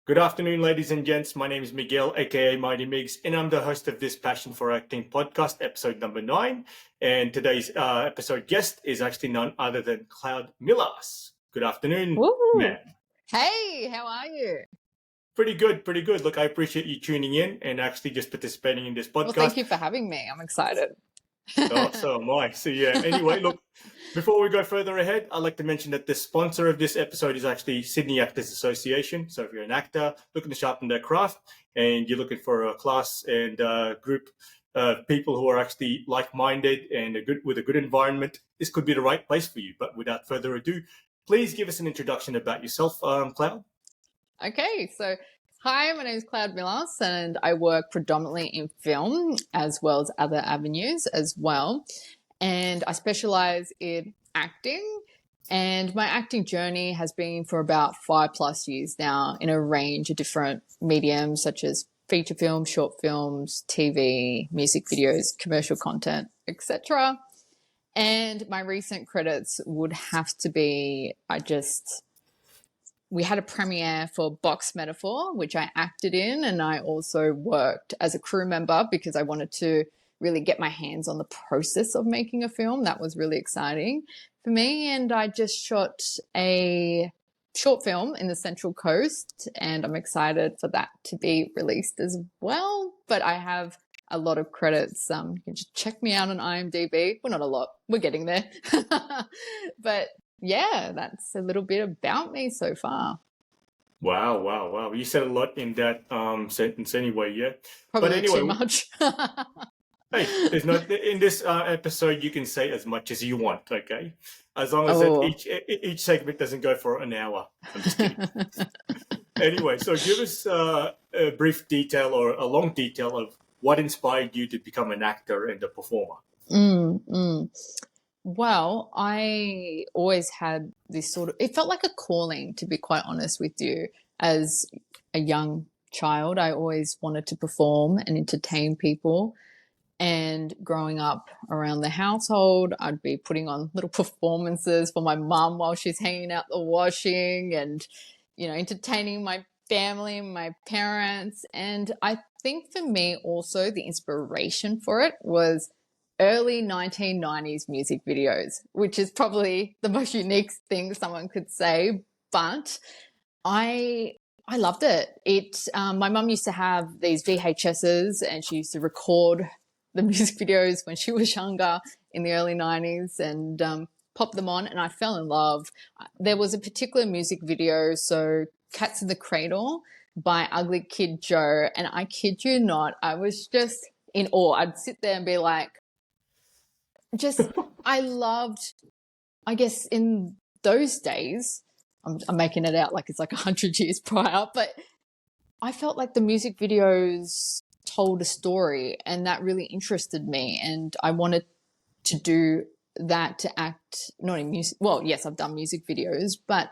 Good afternoon, ladies and gents. My name is Miguel, aka Mighty Migs, and I'm the host of this Passion for Acting podcast, episode number 9. And today's episode guest is actually none other than Kloud Milas. Good afternoon, Woo. man. Hey, how are you? Pretty good, pretty good. Look, I appreciate you tuning in and actually just participating in this podcast. Well, thank you for having me. I'm excited. So am I. So yeah, anyway, look, before we go further ahead, I'd like to mention that the sponsor of this episode is actually Sydney Actors Association. So if you're an actor looking to sharpen their craft and you're looking for a class and group of people who are actually like-minded and with a good environment, this could be the right place for you. But without further ado, please give us an introduction about yourself, Kloud. Okay, so hi, my name is Kloud Milas and I work predominantly in film as well as other avenues as well. And I specialize in acting, and my acting journey has been for about 5+ years now in a range of different mediums such as feature films, short films, TV, music videos, commercial content, etc. And my recent credits would have to be, we had a premiere for Box Metaphor, which I acted in, and I also worked as a crew member because I wanted to really get my hands on the process of making a film. That was really exciting for me. And I just shot a short film in the Central Coast, and I'm excited for that to be released as well. But I have a lot of credits. You can just check me out on IMDb. Well, not a lot. We're getting there. But yeah, that's a little bit about me so far. Wow. You said a lot in that sentence anyway, yeah? Probably but anyway, too much. Hey, there's not in this episode. You can say as much as you want, okay? As long as each segment doesn't go for an hour. I'm just kidding. Anyway, so give us a brief detail or a long detail of what inspired you to become an actor and a performer. Well, I always had this it felt like a calling, to be quite honest with you. As a young child, I always wanted to perform and entertain people. And growing up around the household, I'd be putting on little performances for my mum while she's hanging out the washing and, entertaining my family, my parents. And I think for me also the inspiration for it was early 1990s music videos, which is probably the most unique thing someone could say. But I loved it. My mum used to have these VHSs and she used to record the music videos when she was younger in the early 90s and pop them on, and I fell in love. There was a particular music video, so Cats in the Cradle by Ugly Kid Joe, and I kid you not, I was just in awe. I'd sit there and be like, I loved, I guess in those days, I'm making it out like it's like 100 years prior, but I felt like the music videos told a story, and that really interested me, and I wanted to do that, to act, not in music. Well, yes, I've done music videos, but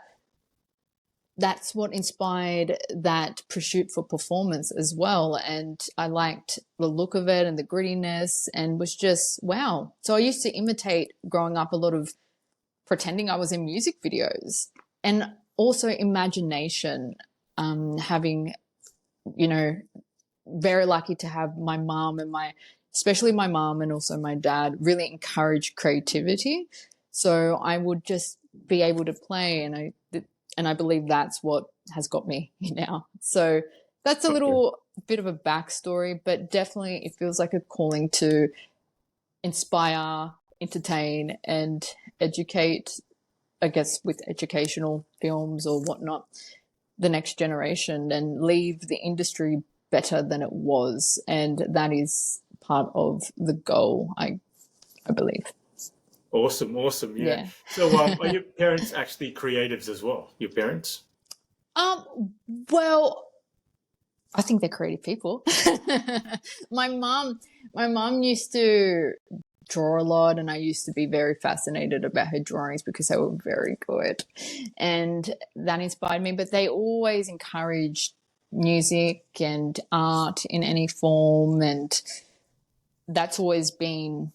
that's what inspired that pursuit for performance as well. And I liked the look of it and the grittiness, and was just wow. So I used to imitate growing up a lot of pretending I was in music videos, and also imagination, having, very lucky to have my mom and especially my mom and also my dad really encourage creativity. So I would just be able to play, and I believe that's what has got me here now. So that's a little bit of a backstory, but definitely it feels like a calling to inspire, entertain, and educate, I guess, with educational films or whatnot, the next generation, and leave the industry better than it was. And that is part of the goal, I believe. Awesome. Yeah. So are your parents actually creatives as well? Your parents? Well, I think they're creative people. My mom used to draw a lot, and I used to be very fascinated about her drawings because they were very good, and that inspired me. But they always encouraged music and art in any form, and that's always been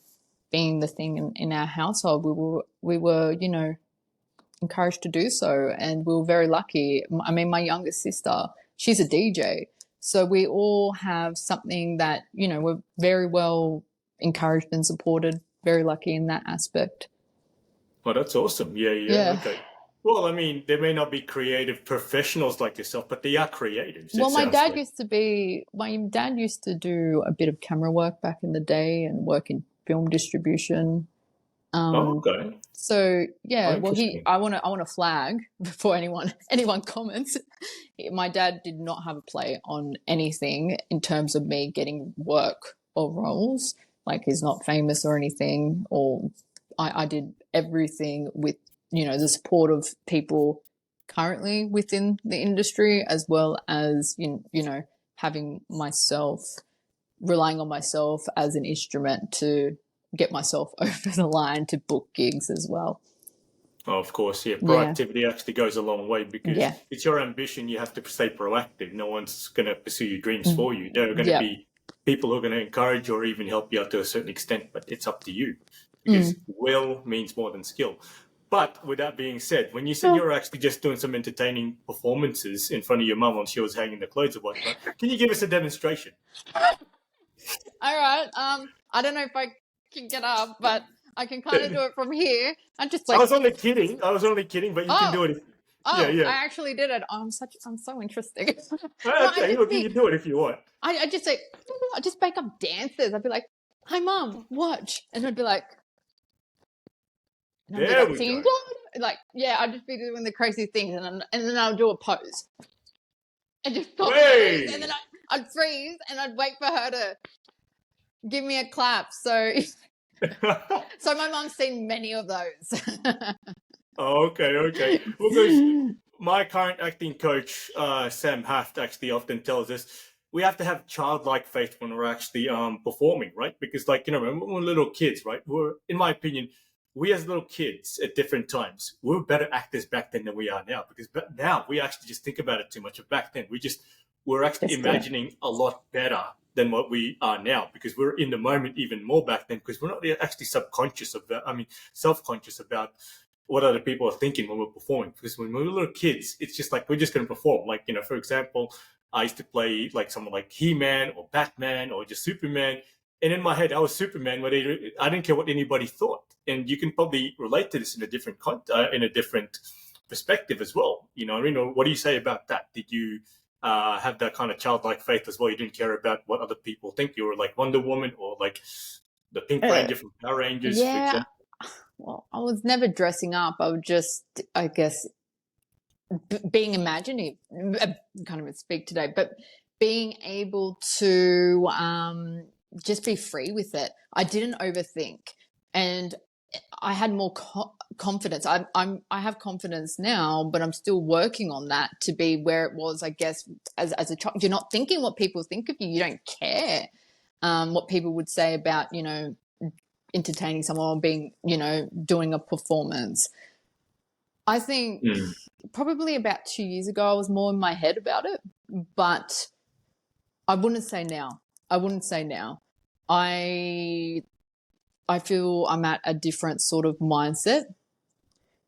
the thing in our household. We were encouraged to do so, and we were very lucky. I mean, my younger sister, she's a DJ. So we all have something that, you know, we're very well encouraged and supported, very lucky in that aspect. Oh, that's awesome. Yeah, Yeah. okay. Well, I mean, they may not be creative professionals like yourself, but they are creatives, it Well, sounds like. my dad used to do a bit of camera work back in the day and work in film distribution. Oh, okay. So Oh, yeah, well, interesting. I want to flag before anyone comments. My dad did not have a play on anything in terms of me getting work or roles. Like, he's not famous or anything, or I did everything with, you know, the support of people currently within the industry, as well as, you know, having myself, relying on myself as an instrument to get myself over the line to book gigs as well. Oh, of course, yeah. Yeah. Proactivity actually goes a long way because Yeah. it's your ambition. You have to stay proactive. No one's going to pursue your dreams for you. There are going to Yeah. be people who are going to encourage or even help you out to a certain extent, but it's up to you because will means more than skill. But with that being said, when you said you were actually just doing some entertaining performances in front of your mum while she was hanging the clothes or whatnot, can you give us a demonstration? All right. I don't know if I can get up, but I can kind of do it from here. I'm just like, I was only kidding, but you can do it. Yeah. I actually did it. I'm so interesting. Okay, look, you can do it if you want. I just say, I just make up dances. I'd be like, "Hi, mum, watch," and I'd be like, and I'd There be we singing, go. like, yeah, I'd just be doing the crazy things, and then I'll do a pose, and just pop Hey! and then I'd freeze, and I'd wait for her to give me a clap. So, so my mum's seen many of those. Okay. Well, because my current acting coach, Sam Haft, actually often tells us we have to have childlike faith when we're actually performing, right? Because, like, you know, when we're little kids, right? In my opinion, we as little kids at different times, we were better actors back then than we are now. Because now we actually just think about it too much. But back then, we're actually imagining a lot better than what we are now, because we're in the moment even more back then, because we're not actually self-conscious about what other people are thinking when we're performing. Because when we were little kids, it's just like we're just going to perform. Like, you know, for example, I used to play like someone like He-Man or Batman or just Superman, and in my head I was Superman, but I didn't care what anybody thought. And you can probably relate to this in a different perspective as well. You know, what do you say about that? Did you have that kind of childlike faith as well? You didn't care about what other people think. You were like Wonder Woman or like the Pink Ranger from Power Rangers, for example. Well, I was never dressing up. I would just, I guess, being imaginative. Can't even speak today, but being able to just be free with it. I didn't overthink, and I had more confidence. I have confidence now, but I'm still working on that to be where it was, I guess, as a child. You're not thinking what people think of you. You don't care what people would say about, you know, entertaining someone or being, you know, doing a performance. I think probably about 2 years ago, I was more in my head about it, but I wouldn't say now. I feel I'm at a different sort of mindset.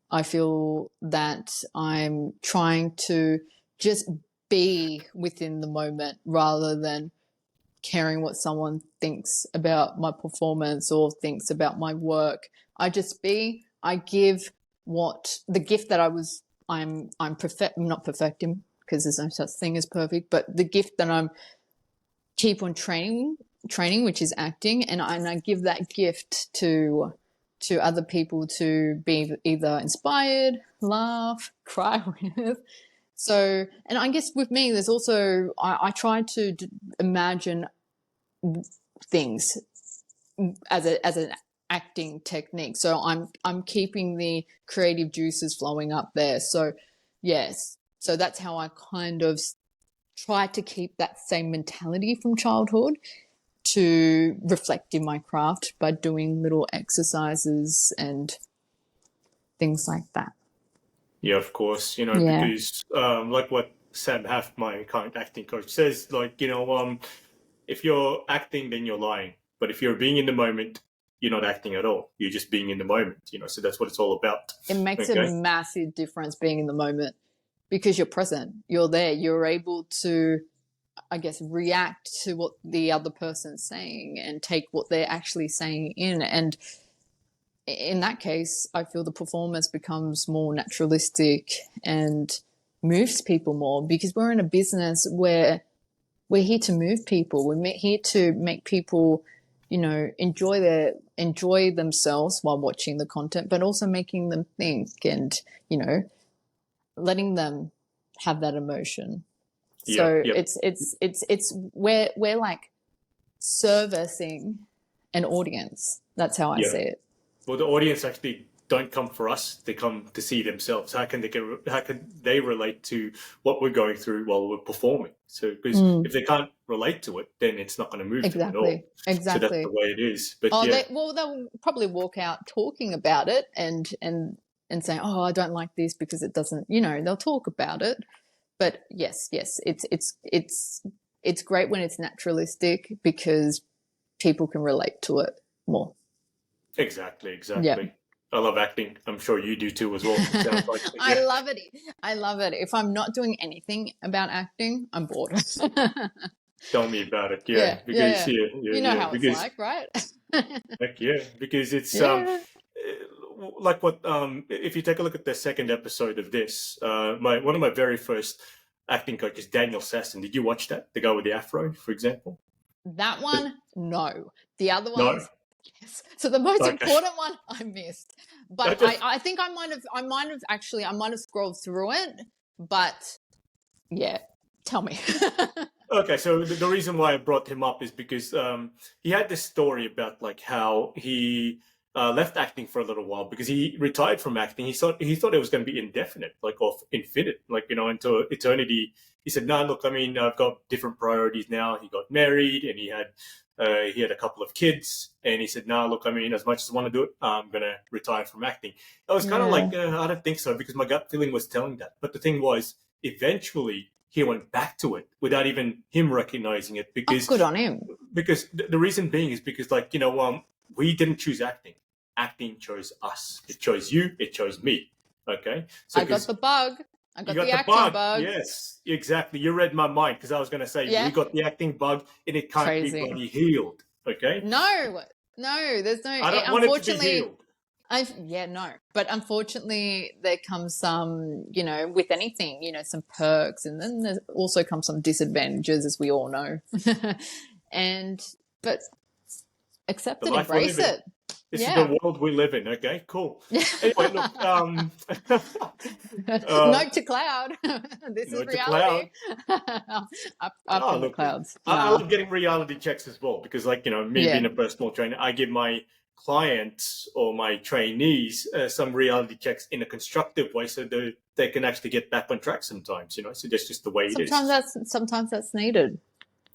I feel that I'm trying to just be within the moment rather than caring what someone thinks about my performance or thinks about my work. I just be. I give what the gift that I'm not perfecting, because there's no such thing as perfect, but the gift that I'm keep on training, which is acting, and I give that gift to other people to be either inspired, laugh, cry with. So, and I guess with me, there's also I try to imagine things as an acting technique. So I'm keeping the creative juices flowing up there. So yes, so that's how I kind of try to keep that same mentality from childhood to reflect in my craft by doing little exercises and things like that. Yeah, of course. You know, because like what Sam Haft, my current acting coach, says, like, you know, if you're acting, then you're lying. But if you're being in the moment, you're not acting at all. You're just being in the moment, you know. So that's what it's all about. It makes a massive difference being in the moment. because you're present, you're there, you're able to, I guess, react to what the other person's saying and take what they're actually saying in. And in that case, I feel the performance becomes more naturalistic and moves people more, because we're in a business where we're here to move people. We're here to make people, enjoy themselves while watching the content, but also making them think and, letting them have that emotion. So it's we're like servicing an audience. That's how I see it. Well, the audience actually don't come for us; they come to see themselves. How can they relate to what we're going through while we're performing? So, because if they can't relate to it, then it's not going to move them at all. Exactly. So that's the way it is. But they'll probably walk out talking about it and saying, "Oh, I don't like this because it doesn't." They'll talk about it. But yes, it's great when it's naturalistic, because people can relate to it more. Exactly. Yep. I love acting. I'm sure you do too as well. It sounds like, I love it. If I'm not doing anything about acting, I'm bored. Tell me about it. Because you know how it's like, right? Heck yeah, because it's like what if you take a look at the second episode of this, one of my very first acting coaches, Daniel Sasson. Did you watch that? The guy with the afro, for example. That one, no. The other No? ones, yes. So the most important one I missed, but I think I might have scrolled through it, but yeah, tell me. Okay, so the reason why I brought him up is because he had this story about like how he left acting for a little while because he retired from acting. He thought it was going to be indefinite, like or infinite, like until eternity. He said, "No, look, I mean, I've got different priorities now." He got married and he had a couple of kids, and he said, "No, look, I mean, as much as I want to do it, I'm going to retire from acting." I was kind of like, I don't think so, because my gut feeling was telling that. But the thing was, eventually, he went back to it without even him recognizing it, because good on him. Because the reason being is because, like, we didn't choose acting. Acting chose us. It chose you. It chose me. Okay. So I got the bug. I got the acting bug. Yes, exactly. You read my mind, because I was going to say we got the acting bug, and it can't be bloody healed. Okay. No, there's no. I don't want it to be healed. But unfortunately there comes some, with anything, some perks, and then there also comes some disadvantages, as we all know. But accept it, embrace it. This is the world we live in. Okay, cool. Anyway, look. Note to Kloud. This is reality. Up in the clouds. I love getting reality checks as well, because, like, me being a personal trainer, I give my clients or my trainees some reality checks in a constructive way, so they can actually get back on track sometimes. So that's just the way it is. Sometimes that's needed.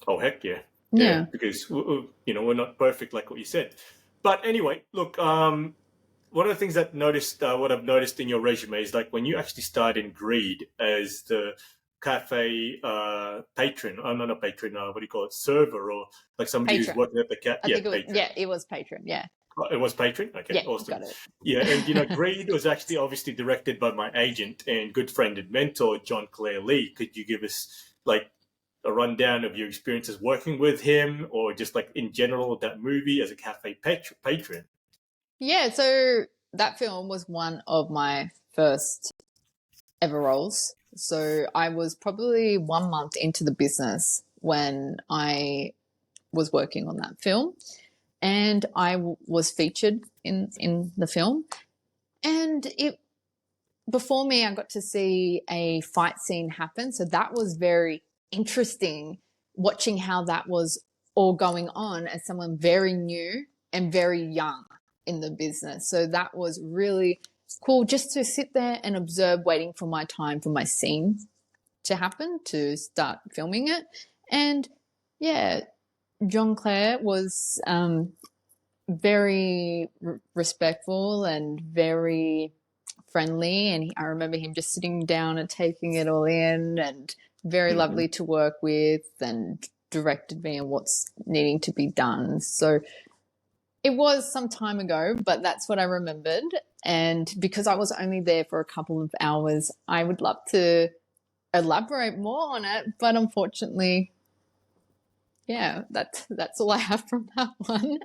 Oh, heck yeah. Yeah, because we're not perfect, like what you said. But anyway, look, one of the things what I've noticed in your resume is, like, when you actually started in Greed as the cafe patron, not patron, what do you call it, server, or like somebody who's working at the cafe. It was patron, yeah. It was patron? Okay, yeah, awesome. Got it. Yeah, and Greed was actually obviously directed by my agent and good friend and mentor, John Clare Lee. Could you give us, like, a rundown of your experiences working with him, or just, like, in general that movie as a cafe patron? Yeah, so that film was one of my first ever roles. So I was probably 1 month into the business when I was working on that film, and I was featured in the film. And before me, I got to see a fight scene happen. So that was very interesting, watching how that was all going on as someone very new and very young in the business. So that was really cool, just to sit there and observe, waiting for my time for my scene to happen, to start filming it. And yeah, John Clare was very respectful and very friendly, and I remember him just sitting down and taking it all in, and very lovely to work with, and directed me on what's needing to be done. So it was some time ago, but that's what I remembered. And because I was only there for a couple of hours, I would love to elaborate more on it, but unfortunately, yeah, that's all I have from that one.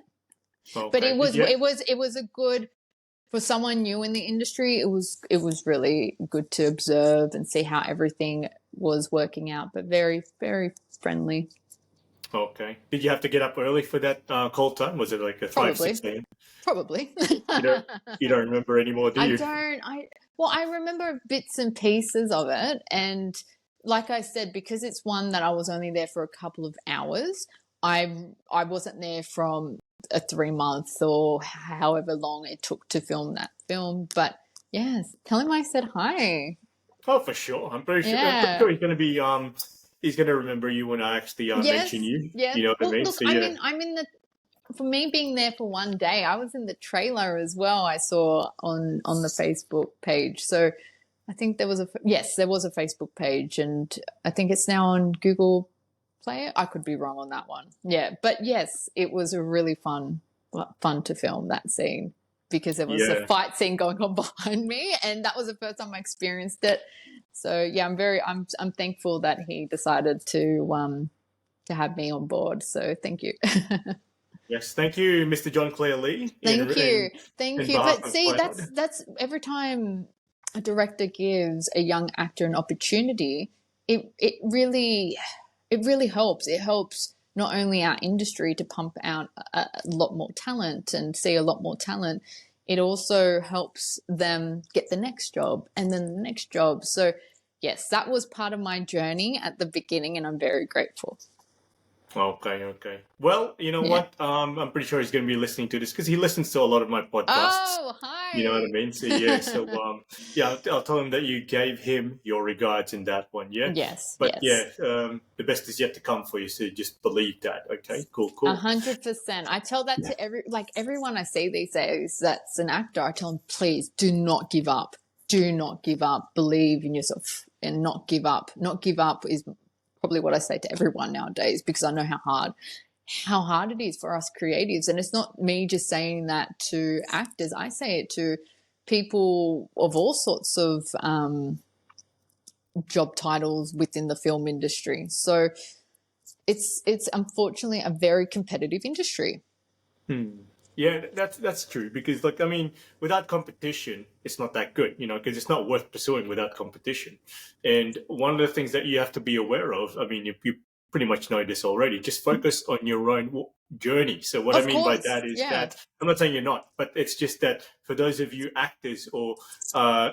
But Okay. Did you? it was a good, for someone new in the industry, it was really good to observe and see how everything was working out, but very, very friendly. Okay. Did you have to get up early for that call time? Was it like a 5, Probably. 6 a.m.? Probably. You don't you don't remember anymore, do I you? don't. I remember bits and pieces of it, and like I said, because it's one that I was only there for a couple of hours. I wasn't there from a 3 month or however long it took to film that film. But yes, tell him I said hi. Oh, for sure. I'm pretty Yeah. sure he's gonna remember you when I actually mention Yes. you. Yes. You know what I Well, mean? look, So yeah. I'm in the, for me being there for one day, I was in the trailer as well. I saw on the Facebook page. So I think there was yes, there was a Facebook page, and I think it's now on Google Play. I could be wrong on that one. Yeah, but yes, it was a really fun to film that scene because there was a Yeah. fight scene going on behind me, and that was the first time I experienced it. So yeah, I'm thankful that he decided to have me on board. So thank you. Yes. Thank you, Mr. John Clare Lee, Thank you. Thank in you. behalf But of see, Cloud. that's every time a director gives a young actor an opportunity, it really helps. It helps not only our industry to pump out a lot more talent and see a lot more talent, it also helps them get the next job and then the next job. So yes, that was part of my journey at the beginning, and I'm very grateful. Okay, okay. Well, you know Yeah. what? I'm pretty sure he's going to be listening to this because he listens to a lot of my podcasts. Oh, You know what I hi. mean? So yeah, so yeah, I'll tell him that you gave him your regards in that one. Yeah, Yes, but yeah, yes. the best is yet to come for you. So just believe that. Okay, cool, A cool. 100%. I tell that to everyone I see these days that's an actor. I tell them, please do not give up. Do not give up. Believe in yourself and not give up. Not give up is probably what I say to everyone nowadays because I know how hard it is for us creatives. And it's not me just saying that to actors. I say it to people of all sorts of job titles within the film industry. So it's unfortunately a very competitive industry. Hmm. Yeah, that's true because like I mean, without competition, it's not that good, you know, because it's not worth pursuing without competition. And one of the things that you have to be aware of, I mean, you pretty much know this already. Just focus on your own journey. So what I Of mean by course, that is yeah. that I'm not saying you're not, but it's just that for those of you actors or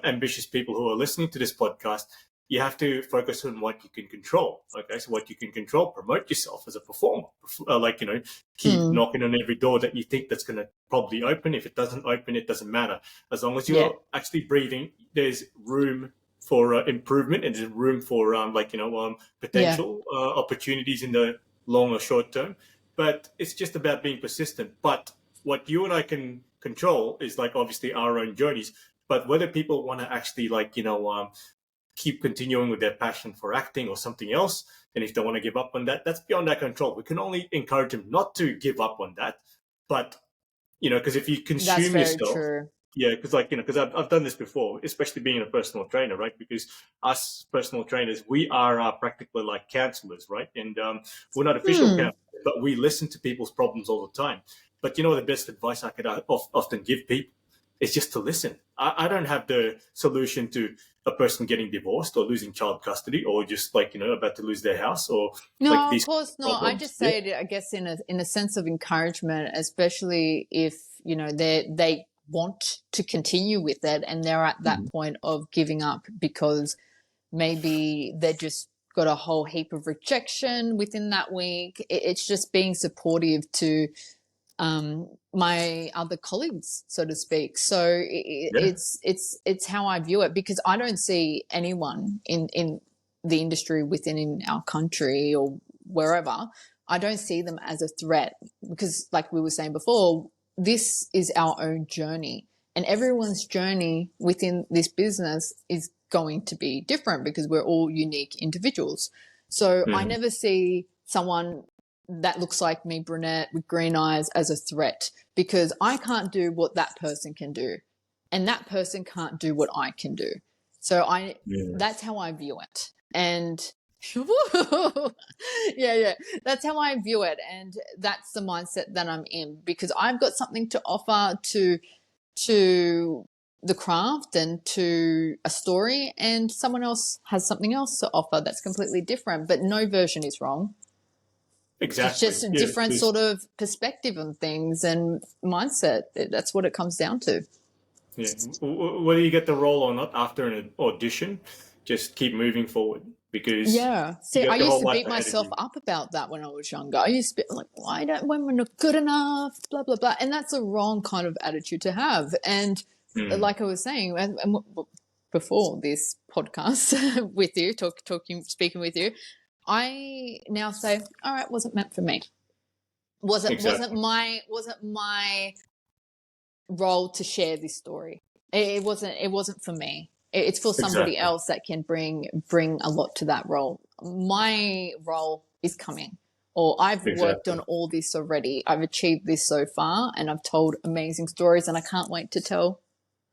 ambitious people who are listening to this podcast, you have to focus on what you can control. Okay, so what you can control, promote yourself as a performer. Like you know, keep Mm, knocking on every door that you think that's going to probably open. If it doesn't open, it doesn't matter. As long as yeah, you're actually breathing, there's room for improvement and there's room for yeah. potential opportunities in the long or short term. But it's just about being persistent. But what you and I can control is like obviously our own journeys. But whether people want to actually keep continuing with their passion for acting or something else. And if they want to give up on that, that's beyond our control. We can only encourage them not to give up on that. But, you know, because if you That's consume very yourself, true. yeah, because because I've done this before, especially being a personal trainer, right? Because us personal trainers, we are practically like counselors, right? And we're not official Hmm. counselors, but we listen to people's problems all the time. But you know, the best advice I could often give people is just to listen. I don't have the solution to a person getting divorced or losing child custody or just like, about to lose their house or like No, of these course not. I problems. just Yeah. say it, I guess, in a sense of encouragement, especially if they want to continue with it and they're at that Mhm. point of giving up because maybe they just got a whole heap of rejection within that week. It's just being supportive to my other colleagues, so to speak. So Yeah. it's how I view it because I don't see anyone in the industry within in our country or wherever. I don't see them as a threat because, like we were saying before, this is our own journey, and everyone's journey within this business is going to be different because we're all unique individuals. So I Mhm. never see someone that looks like me, brunette with green eyes, as a threat because I can't do what that person can do, and that person can't do what I can do. So Yeah. that's how I view it. And yeah, that's how I view it, and that's the mindset that I'm in, because I've got something to offer to the craft and to a story, and someone else has something else to offer that's completely different, but no version is wrong. It's Exactly. just a Yeah. different sort of perspective on things and mindset. That's what it comes down to. Yeah. Whether you get the role or not after an audition, just keep moving forward because Yeah. you See, I got the used whole to life beat ahead of myself you. up about that when I was younger. I used to be like, why don't, when we're not good enough, blah, blah, blah. And that's a wrong kind of attitude to have. And Mm. like I was saying, before this podcast with you, speaking with you, I now say, all right, wasn't meant for me. Exactly. Wasn't my role to share this story. It wasn't for me. It's for somebody Exactly. else that can bring a lot to that role. My role is coming, or I've worked on Exactly. all this already. I've achieved this so far, and I've told amazing stories, and I can't wait to tell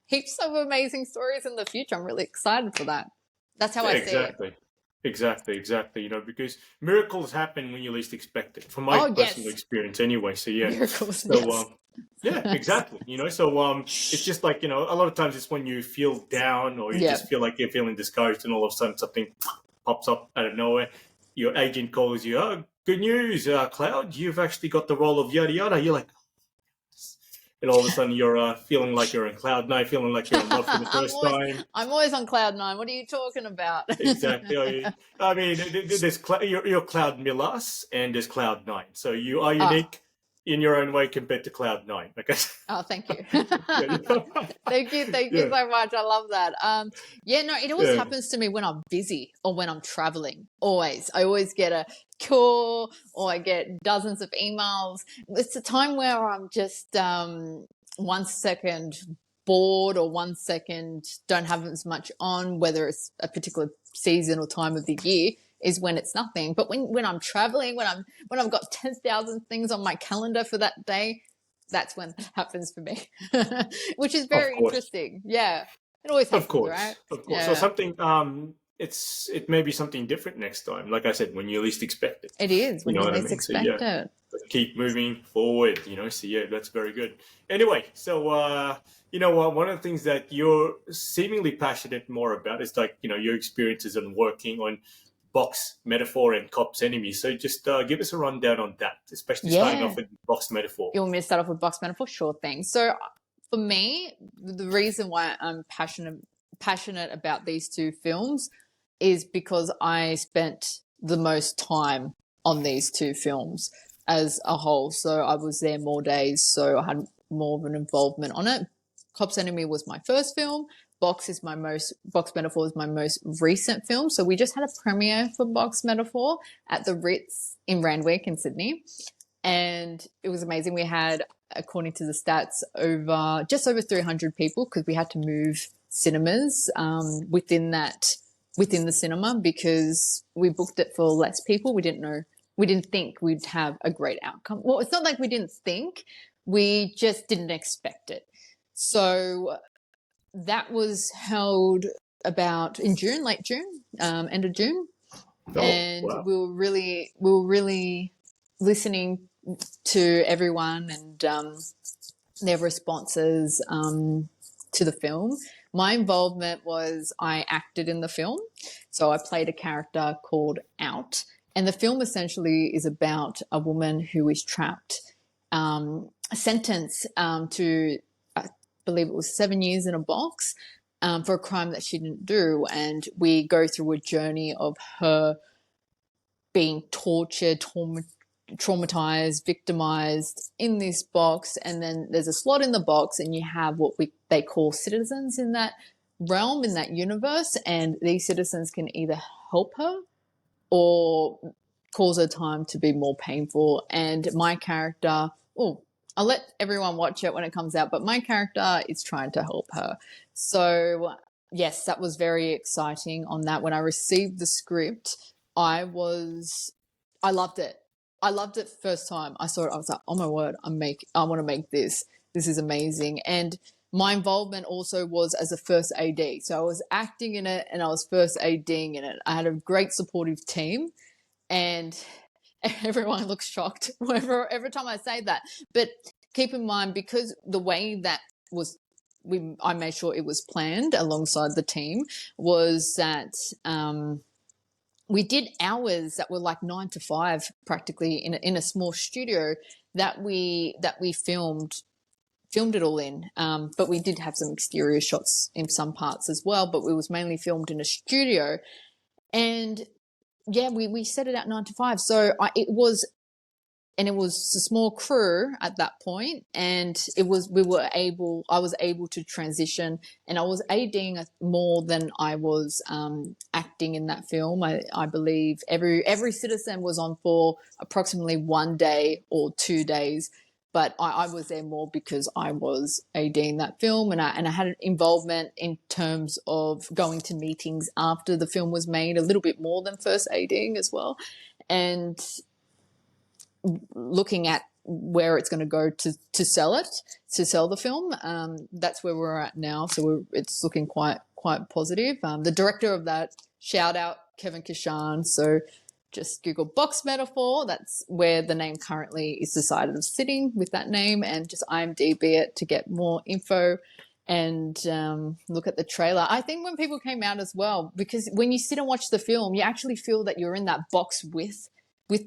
heaps of amazing stories in the future. I'm really excited for that. That's how I see it. Exactly. Exactly. You know, because miracles happen when you least expect it, from my Oh personal yes, experience anyway. So yeah. miracles. So Yes. yeah, exactly. You know, so it's just like, you know, a lot of times it's when you feel down or you Yeah. just feel like you're feeling discouraged and all of a sudden something pops up out of nowhere. Your agent calls you, oh, good news, Cloud, you've actually got the role of yada yada. You're like, and all of a sudden you're feeling like you're in cloud nine, feeling like you're in love for the first time. I'm always on cloud nine. What are you talking about? Exactly. I mean, there's you're Cloud Milas and there's Cloud Nine. So you are Ah, unique in your own way compared to Cloud Nine. Okay. oh, thank you. yeah, Thank you yeah, so much. I love that. Yeah, no, it always yeah. happens to me when I'm busy or when I'm traveling. Always. I always get a call or I get dozens of emails. It's a time where I'm just 1 second bored or 1 second don't have as much on, whether it's a particular season or time of the year, is when it's nothing. But when I'm traveling, when I've got 10,000 things on my calendar for that day, that's when it happens for me, which is Of very course, interesting. Yeah, it always of happens, right? course, of course. So Yeah, something it may be something different next time. Like I said, when you least expect it. it is You when know you what I least mean? So yeah, expect it. but keep moving forward. You know. So yeah, that's very good. Anyway, so you know what? One of the things that you're seemingly passionate more about is like, you know, your experiences on working on box metaphor and cops enemy. So just give us a rundown on that, especially starting off Yeah. with box metaphor. You want me to start off with box metaphor? Sure thing. So for me, the reason why I'm passionate about these two films is because I spent the most time on these two films as a whole. So I was there more days, so I had more of an involvement on it. Cops Enemy was my first film. Box Metaphor is my most recent film. So we just had a premiere for Box Metaphor at the Ritz in Randwick in Sydney, and it was amazing. We had, according to the stats, just over 300 people, because we had to move cinemas within the cinema, because we booked it for less people. We didn't think we'd have a great outcome. Well, it's not like we didn't think, we just didn't expect it. So that was held about in June, late June, end of June, Oh and wow. we were really listening to everyone and their responses to the film. My involvement was I acted in the film, so I played a character called Out, and the film essentially is about a woman who is trapped, sentenced to, I believe it was 7 years in a box, for a crime that she didn't do, and we go through a journey of her being tortured, traumatized, victimized in this box, and then there's a slot in the box, and you have they call citizens in that realm, in that universe, and these citizens can either help her or cause her time to be more painful. And my character, oh, I'll let everyone watch it when it comes out, but my character is trying to help her. So yes, that was very exciting on that. When I received the script, I was I loved it. I loved it first time I saw it. I was like, oh my word, I want to make this. This is amazing. And my involvement also was as a first AD. So I was acting in it and I was first ADing in it. I had a great supportive team, and everyone looks shocked every time I say that. But keep in mind, because the way that was, I made sure it was planned alongside the team, was that we did hours that were like 9 to 5 practically in a small studio that we filmed it all in. But we did have some exterior shots in some parts as well, but it was mainly filmed in a studio. And yeah, we set it at 9 to 5. So it was a small crew at that point, and I was able to transition, and I was ADing more than I was acting in that film. I believe every citizen was on for approximately 1 day or 2 days, but I was there more because I was ADing that film, and I had an involvement in terms of going to meetings after the film was made, a little bit more than first ADing as well, and looking at where it's going to go to sell the film. That's where we're at now. So it's looking quite positive. The director of that, shout out Kevin Kishan. So just Google box metaphor. That's where the name currently is decided of sitting, with that name, and just IMDb it to get more info and look at the trailer. I think when people came out as well, because when you sit and watch the film, you actually feel that you're in that box with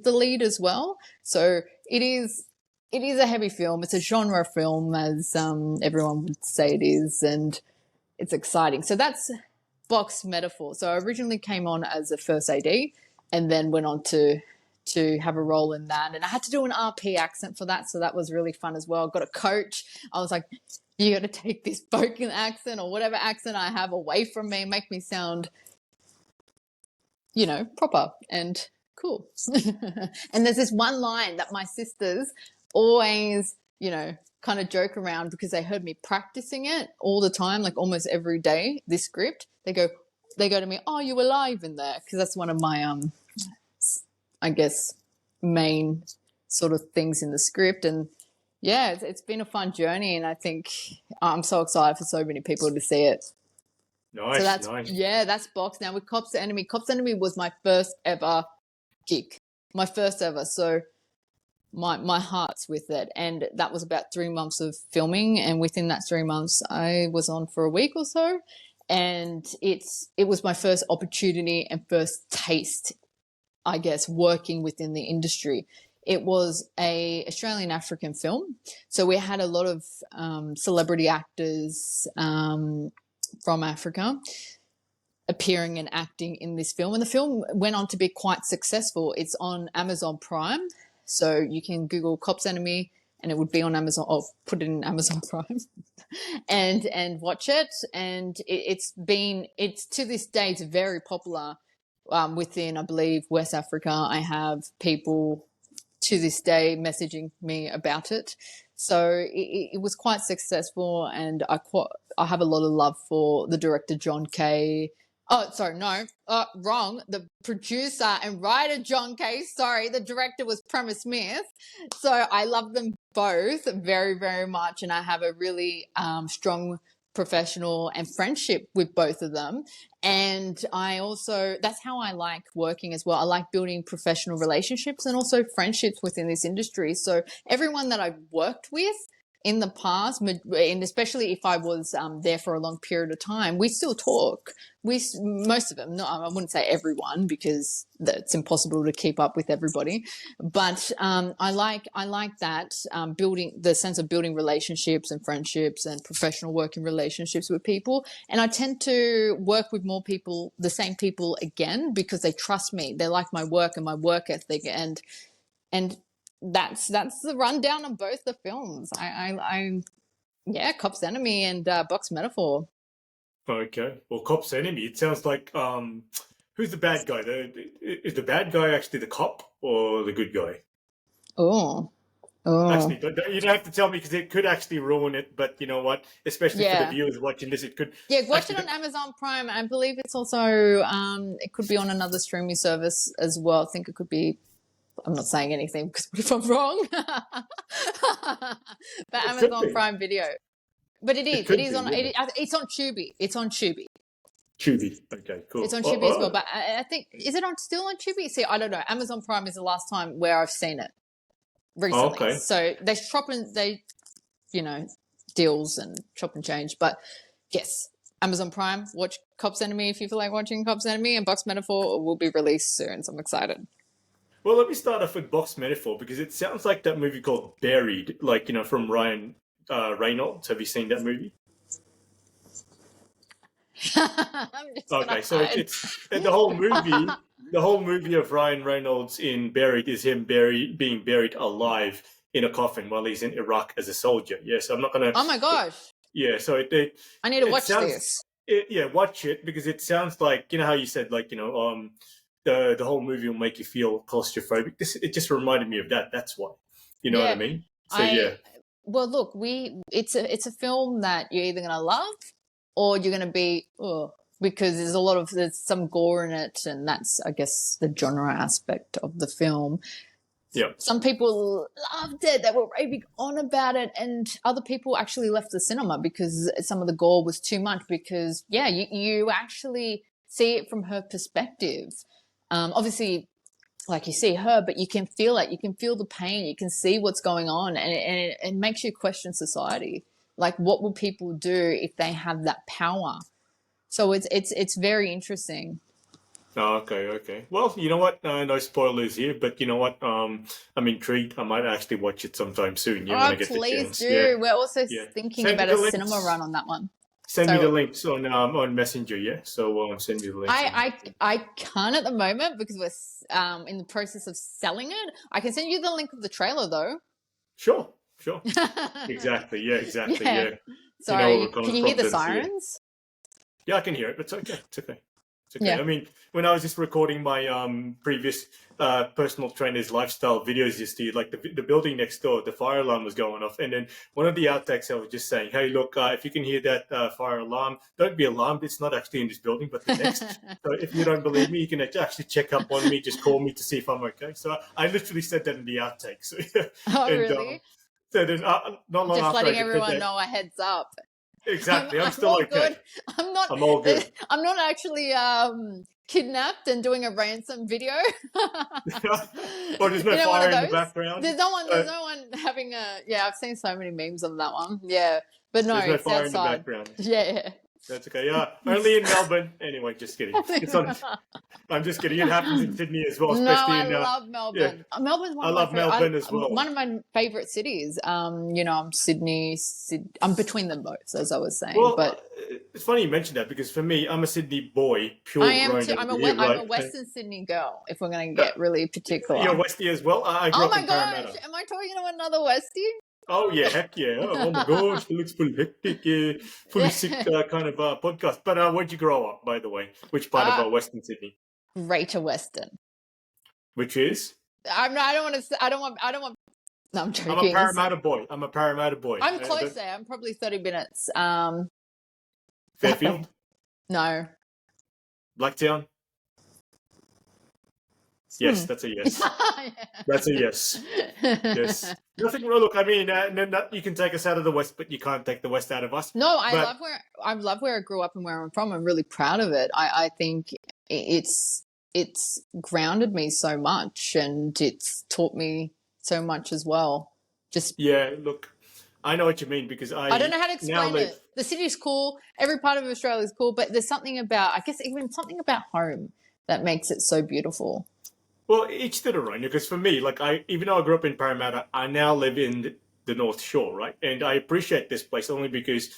the lead as well. So it is a heavy film. It's a genre film, as everyone would say it is, and it's exciting. So that's box metaphor. So I originally came on as a first AD and then went on to have a role in that. And I had to do an RP accent for that, so that was really fun as well. Got a coach. I was like, you got to take this spoken accent or whatever accent I have away from me, make me sound, proper and cool. And there's this one line that my sisters always, kind of joke around, because they heard me practicing it all the time, like almost every day, this script. They go to me, "Oh, you were live in there?" Because that's one of my, I guess, main sort of things in the script. And yeah, it's been a fun journey, and I think I'm so excited for so many people to see it. Nice, so that's nice. Yeah, that's Box. Now with Cops Enemy. Cops Enemy was my first ever gig, my first ever. So my heart's with it, and that was about 3 months of filming, and within that 3 months I was on for a week or so, and it was my first opportunity and first taste, I guess, working within the industry. It was a Australian African film, so we had a lot of celebrity actors from Africa appearing and acting in this film, and the film went on to be quite successful. It's on Amazon Prime, so you can Google Cops Enemy and it would be on Amazon, or put it in Amazon Prime and watch it. And it's to this day, it's very popular within, I believe, West Africa. I have people to this day messaging me about it. So it was quite successful, and I have a lot of love for the director, John Kay. Oh, sorry, no, wrong. The producer and writer, John Kay. Sorry, the director was Prema Smith. So I love them both very, very much, and I have a really strong professional and friendship with both of them. And that's how I like working as well. I like building professional relationships and also friendships within this industry. So everyone that I've worked with in the past, and especially if I was there for a long period of time, we still talk. Most of them, no, I wouldn't say everyone, because it's impossible to keep up with everybody. But I like that building the sense of building relationships and friendships and professional working relationships with people. And I tend to work with more people, the same people again, because they trust me. They like my work and my work ethic, and that's the rundown of both the films. Yeah, Cop's Enemy and Box Metaphor. Okay. Well, Cop's Enemy, it sounds like who's the bad guy? Is the bad guy actually the cop or the good guy? Oh. Actually, you don't have to tell me, because it could actually ruin it. But you know what? Especially for the viewers watching this, it could. Yeah, watch it on Amazon Prime. I believe it's also it could be on another streaming service as well. I think it could be. I'm not saying anything, because what if I'm wrong? But Amazon Prime Video. but it It is. It could is be. on. Yeah. It's on Tubi. It's on Tubi. Tubi. Okay, It's cool. on Tubi as well. But I think is it on still on Tubi? See, I don't know. Amazon Prime is the last time where I've seen it recently. Okay. So they shop and they, you know, deals and chop and change. But yes, Amazon Prime. Watch Cops Enemy if you feel like watching Cops Enemy, and Box Metaphor will be released soon. So I'm excited. Well, let me start off with Box Metaphor because it sounds like that movie called Buried, like from Ryan Reynolds. Have you seen that movie? I'm just gonna Okay, so hide. it's the whole movie. The whole movie of Ryan Reynolds in Buried is him being buried alive in a coffin while he's in Iraq as a soldier. Yeah, so I'm not gonna. Oh my gosh! Yeah, so I need to it watch sounds. this. Yeah, watch it because it sounds like how you said the whole movie will make you feel claustrophobic. It just reminded me of that. That's why. You know what I Yeah, mean? So yeah. Well, look, it's a film that you're either gonna love or you're gonna be because there's some gore in it, and that's I guess the genre aspect of the film. Yeah. Some people loved it; they were raving on about it, and other people actually left the cinema because some of the gore was too much. Because you actually see it from her perspective. Obviously, like you see her, but you can feel it. You can feel the pain. You can see what's going on, and it makes you question society. Like, what will people do if they have that power? So it's very interesting. Oh, okay. Well, you know what? No spoilers here, but you know what? I'm intrigued. I might actually watch it sometime soon. Yeah, when I Oh, get the please chance. Yeah, do. We're also yeah. thinking Send me about the a cinema links. run on that one. Send me the So links on Messenger. Yeah, so send me the links. I can't at the moment because we're in the process of selling it. I can send you the link of the trailer though. Sure. Exactly. Yeah, exactly. Yeah. Yeah. You know where we're Sorry. Can coming you hear from the then. So, yeah. sirens? Yeah, I can hear it, but it's okay. It's okay. It's okay. Yeah. I mean, when I was just recording my previous personal trainer's lifestyle videos just to like the building next door, the fire alarm was going off, and then one of the outtakes I was just saying, "Hey, look, if you can hear that fire alarm, don't be alarmed. It's not actually in this building, but the next. So if you don't believe me, you can actually check up on me. Just call me to see if I'm okay." So I literally said that in the outtakes. So, Oh, and really? so then not long Just after I letting just said everyone that, know a heads up. exactly, I'm I'm still all okay. good. I'm not. I'm all good. I'm not actually kidnapped and doing a ransom video. Or there's no You know, one of fire in the those. background. There's no one. There's no one having a. Yeah, I've seen so many memes of that one. Yeah, but no, There's no it's fire in the outside. background. Yeah. That's okay. Yeah, only in Melbourne. Anyway, just kidding. It's on. I'm just kidding. It happens in Sydney as well, No, especially I in. love Yeah, Melbourne. Melbourne's one I of my love Melbourne as well. one of my favorite cities. I'm Sydney. I'm between them both, as I was saying. Well, But it's funny you mentioned that because for me, I'm a Sydney boy, pure I am grown too. over here, I'm right? a Western Sydney girl. If we're going to Uh, get really particular. you're Westie as well. I grew Oh up my in gosh! Parramatta. Am I talking to another Westie? Oh yeah, heck yeah! Oh my gosh, it looks full hectic, fully sick kind of podcast. But where'd you grow up, by the way? Which part of Western Sydney? Greater Western. Which is? I don't want to. I don't want. No, I'm joking. I'm a Parramatta boy. I'm close there. I'm probably 30 minutes. Fairfield? No. Blacktown? Yes, that's a yes. That's a yes. Yes. Nothing wrong. Look, I mean, you can take us out of the West, but you can't take the West out of us. No, I love where I grew up and where I'm from. I'm really proud of it. I think it's grounded me so much, and it's taught me so much as well. Just yeah, look, I know what you mean because I don't know how to explain it. The city's cool. Every part of Australia is cool, but there's something about, I guess, even something about home that makes it so beautiful. Well, each to their own. Because for me, like even though I grew up in Parramatta, I now live in the North Shore, right? And I appreciate this place only because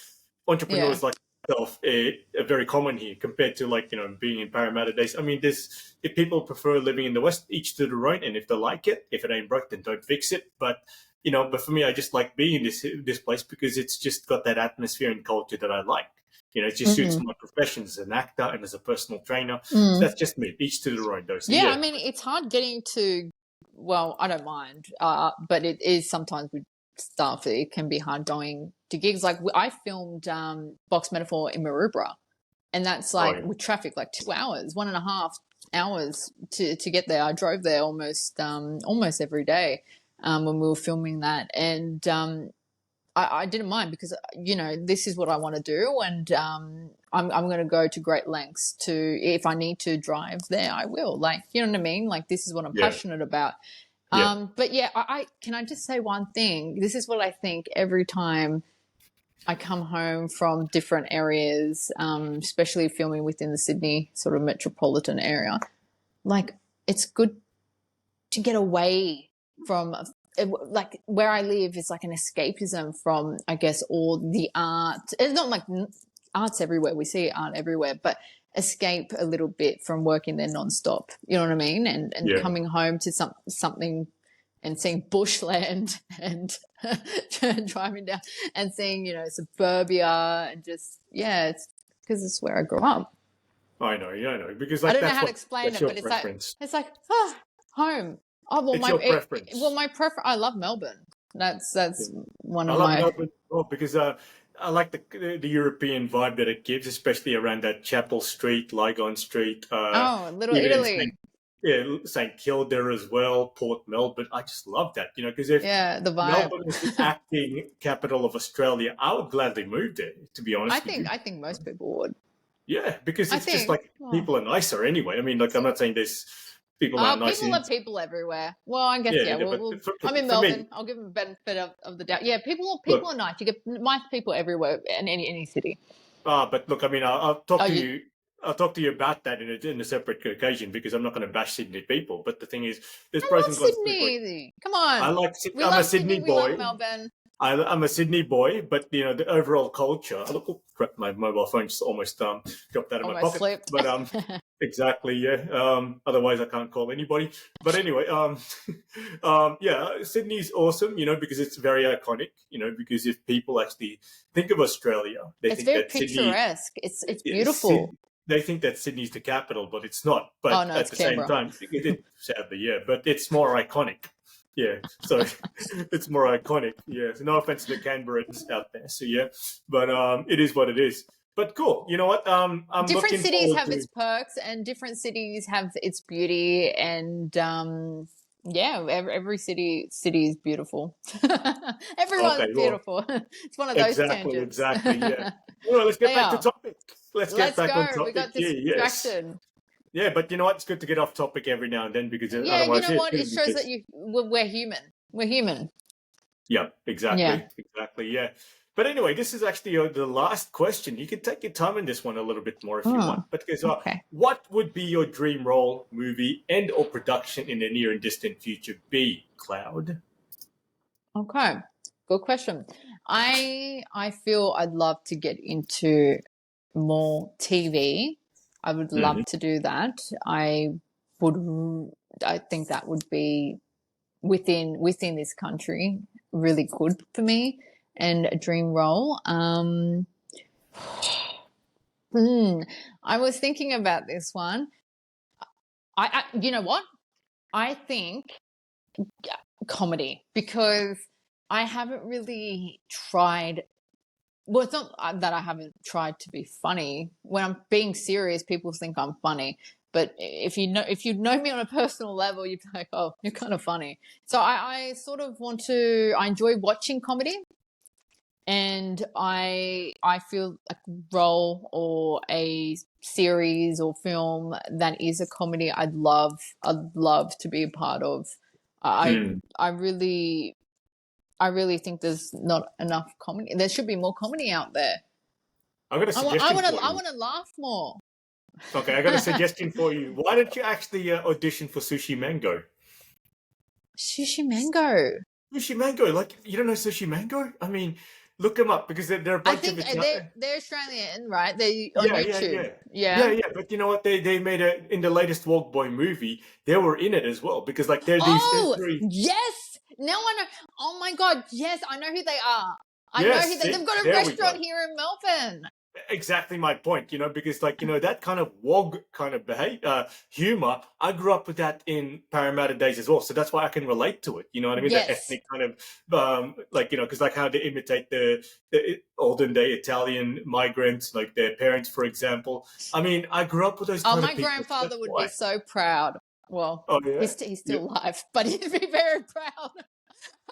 entrepreneurs like myself are very common here compared to being in Parramatta days. I mean, if people prefer living in the West, each to their own, and if they like it, if it ain't broke, then don't fix it. But for me, I just like being in this place because it's just got that atmosphere and culture that I like. It just suits my profession as an actor and as a personal trainer. So that's just me. Each to their own, though. So, I mean, it's hard getting to. Well, I don't mind, but it is sometimes with stuff. It can be hard going to gigs. Like I filmed Box Metaphor in Maroubra, and that's with traffic, 2 hours, 1.5 hours to get there. I drove there almost every day when we were filming that, and I didn't mind because, this is what I want to do. And I'm going to go to great lengths to, if I need to drive there, I will. Like, you know what I mean? Like, this is what I'm Yeah. passionate about. Yeah. But yeah, I can I just say one thing? This is what I think every time I come home from different areas, especially filming within the Sydney sort of metropolitan area. Like, it's good to get away from, like, where I live is like an escapism from, I guess, all the art. It's not like art's everywhere. We see art everywhere, but escape a little bit from working there nonstop. You know what I mean? And Yeah. coming home to something and seeing bushland and driving down and seeing, suburbia and just, it's because it's where I grew up. I know, because I like don't know that's how to what explain that's it, your but preference. it's like home. Oh well, It's your preference. my preference. I love Melbourne. That's one I of love my. Melbourne as well because I like the European vibe that it gives, especially around that Chapel Street, Lygon Street, Oh, Little even in Italy. St Kilda as well, Port Melbourne. I just love that, because if Yeah, the vibe. Melbourne was the acting capital of Australia, I would gladly move there. To be honest with you, I think most people would. yeah, because I it's just think. like people are nicer anyway. I mean, like I'm not saying there's people aren't nice. People are people everywhere. Well, I guess Yeah, Well, but I'm in for me, Melbourne. I'll give them the benefit of the doubt. Yeah, people look, are nice. You get nice people everywhere in any city. but look, I mean, I'll talk Oh, to you. I'll talk to you about that in a separate occasion because I'm not going to bash Sydney people. But the thing is, there's I pros love and cons to it. Sydney. Come I on, like. we I'm a love Sydney Sydney. We love boy. Melbourne. I'm a Sydney boy, but the overall culture. Look, oh, crap, my mobile phone just almost dropped out of my Almost pocket. slipped. But exactly, yeah. Otherwise, I can't call anybody. But anyway, yeah, Sydney's awesome, because it's very iconic. Because if people actually think of Australia, they It's think very that Sydney. picturesque. It's is beautiful. They think that Sydney's the capital, but it's not. Oh But no, at it's the same Canberra. time, sadly, yeah. But it's more iconic. Yeah, so it's more iconic. Yeah, so no offense to the Canberrans out there. So yeah, but it is what it is. But cool. You know what? I'm Different looking cities forward have to. its perks, and different cities have its beauty, and yeah, every city is beautiful. Okay, Everyone's well, beautiful. It's one of those exactly, tangents. exactly. Yeah. Well, let's get They back to are. topic. Let's get Let's back on go. We topic got here. Yes. distracted. Yeah, but you know what? It's good to get off topic every now and then because Yeah, you otherwise, know yeah, it's what? going It to be shows that just. we're human. We're human. Yeah, Yeah. exactly. Yeah. But anyway, this is actually the last question. You can take your time on this one a little bit more if you want. Oh, But because, okay. what would be your dream role, movie, and or production in the near and distant future be, Cloud? Okay. Good question. I feel I'd love to get into more TV. I would love Hmm. to do that. I think that would be within this country really good for me and a dream role. I was thinking about this one. You know what? I think comedy because I haven't really tried. Well, it's not that I haven't tried to be funny. When I'm being serious, people think I'm funny. But if you know me on a personal level, you'd be like, "Oh, you're kind of funny." So I sort of I enjoy watching comedy, and I feel a role or a series or film that is a comedy I'd love to be a part of. I Hmm. I really I really think there's not enough comedy. There should be more comedy out there. I got a suggestion for I you. want to laugh more. Okay, I got a suggestion for you. Why don't you actually audition for Sushi Mango? Sushi Mango. Sushi Mango, like you don't know Sushi Mango? I mean, look them up because they're a I bunch of think Italian. they're Australian, right? They on Yeah, yeah, YouTube. yeah. Yeah, Yeah. yeah, but you know what? They made in the latest Walk Boy movie, they were in it as well because like they're Oh three. yes. Now I know. Oh my god. Yes, I know who they are. I know Yes, they've got a there we restaurant go. here in Melbourne. Exactly my point, because like that kind of wog kind of humor. I grew up with that in Parramatta days as well, so that's why I can relate to it. You know what I mean? That Yes. ethnic kind of like because like how they imitate the olden day Italian migrants, like their parents, for example. I mean, I grew up with those Oh, kind of my people. So grandfather that's would be why. so proud. Well, Oh yeah, he's yeah. still alive, but he'd be very proud.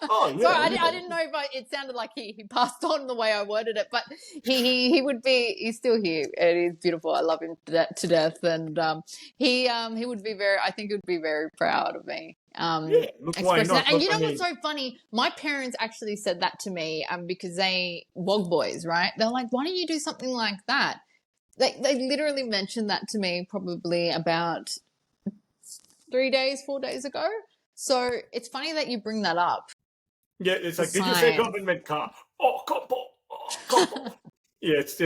Oh Sorry, yeah, I didn't know if it sounded like he passed on the way I worded it, but he would be, he's still here and he's beautiful. I love him to death, and he would be very, I think he would be very proud of me. yeah. Look, why Expressing that. not? And Look, you I know what's mean, so funny? My parents actually said that to me because they Wog boys, right? They're like, why don't you do something like that? They literally mentioned that to me probably about 4 days ago. So it's funny that you bring that up. yeah, it's The like, did you say sign. government car? Oh, compo, oh, compo. Yeah, it's